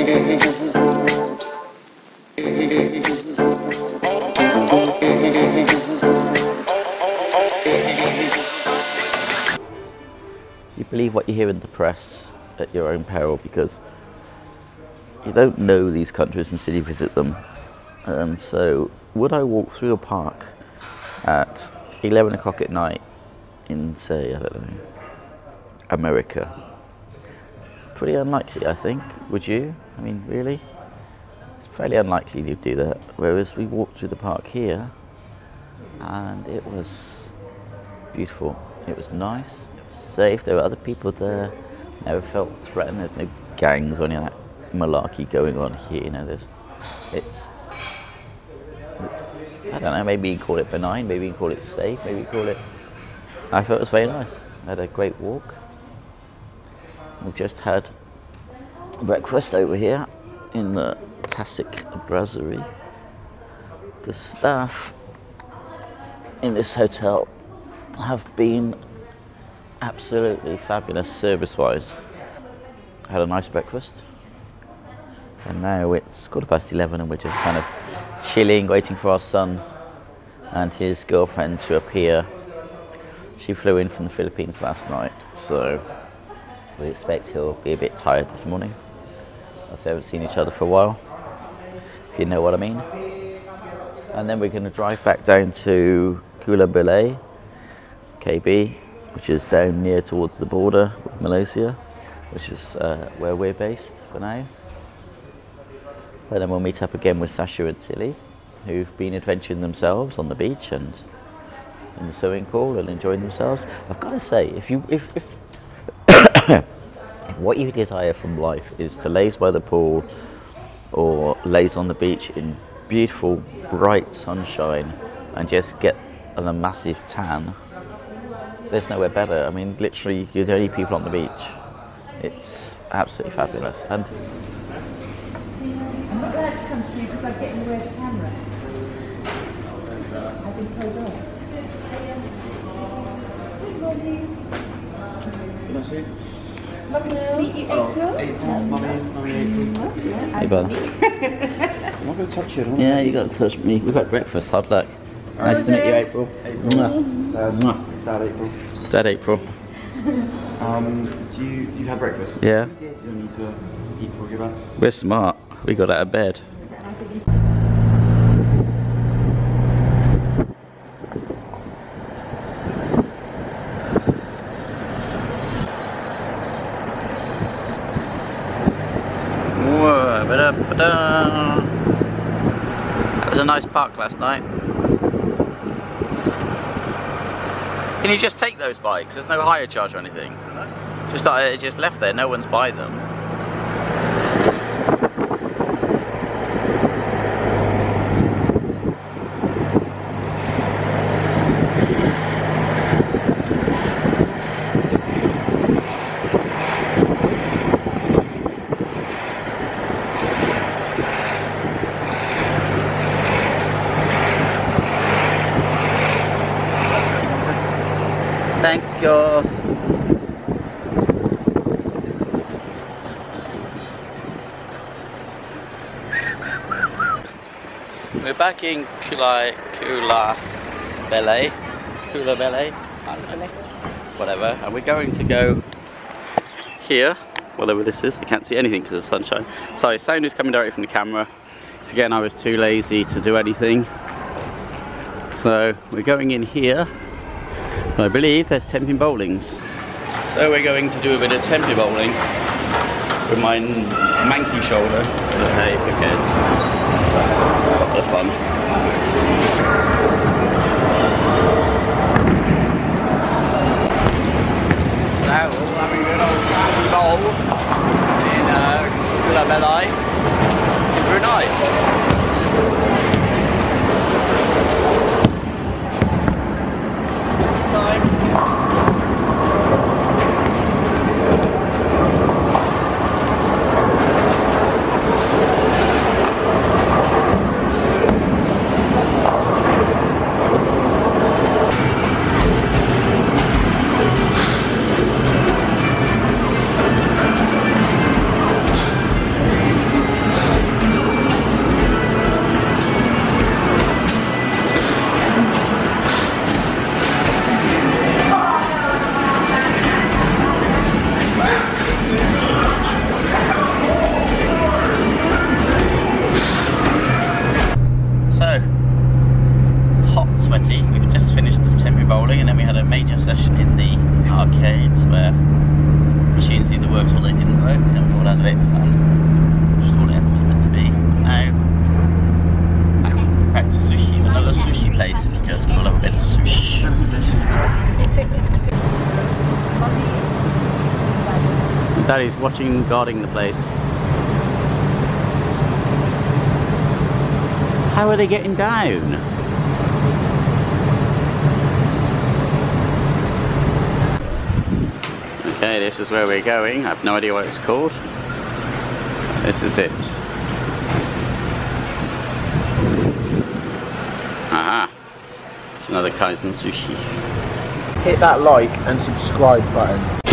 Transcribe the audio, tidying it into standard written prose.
You believe what you hear in the press at your own peril, because you don't know these countries until you visit them. And so, would I walk through a park at 11 o'clock at night in, say, I don't know, America? Pretty unlikely, I think. Would you? I mean, really? It's fairly unlikely you'd do that. Whereas we walked through the park here, and it was beautiful. It was nice, it was safe, there were other people there, never felt threatened, there's no gangs or any of that malarkey going on here, you know, I don't know, maybe you call it benign, maybe you call it safe, maybe you call it, I thought it was very nice. I had a great walk. We've just had breakfast over here in the classic brasserie. The staff in this hotel have been absolutely fabulous service-wise. Had a nice breakfast, and now it's 11:15 and we're just kind of chilling, waiting for our son and his girlfriend to appear. She flew in from the Philippines last night, so we expect he'll be a bit tired this morning, as they haven't seen each other for a while, if you know what I mean. And then we're going to drive back down to Kuala Belait, KB, which is down near towards the border with Malaysia, which is where we're based for now. And then we'll meet up again with Sasha and Tilly, who've been adventuring themselves on the beach and in the swimming pool and enjoying themselves. I've got to say, if what you desire from life is to laze by the pool or laze on the beach in beautiful, bright sunshine and just get a massive tan, there's nowhere better. I mean, literally, you're the only people on the beach. It's absolutely fabulous. And I'm not allowed to come to you because I'm getting in the way of the camera. I've been told off. Good morning. Can I see you? Lovely to meet you, April. April, Mummy April. hey, bud. I'm not going to touch you. Yeah, you got to touch me. We've had breakfast. Hard luck. Nice to meet you, April. Dad April. Dad, April. You had breakfast? Yeah. You don't need to eat before you go back? We're smart. We got out of bed. Whoa, ba-da-ba-da. That was a nice park last night. Can you just take those bikes? There's no hire charge or anything. Just left there. No one's by them. Thank you. We're back in Kuala Belait, I don't know, whatever, and we're going to go here, whatever this is. I can't see anything because of the sunshine. Sorry, sound is coming directly from the camera. So again, I was too lazy to do anything. So we're going in here. I believe there's temping bowlings. So we're going to do a bit of temping bowling with my manky shoulder. But hey, who cares? Got the fun. So we're having a good old temping bowl in Kuala Belait in Brunei. Daddy's watching, guarding the place. How are they getting down? Okay, this is where we're going. I have no idea what it's called. This is it. Aha. It's another Kaizen sushi. Hit that like and subscribe button.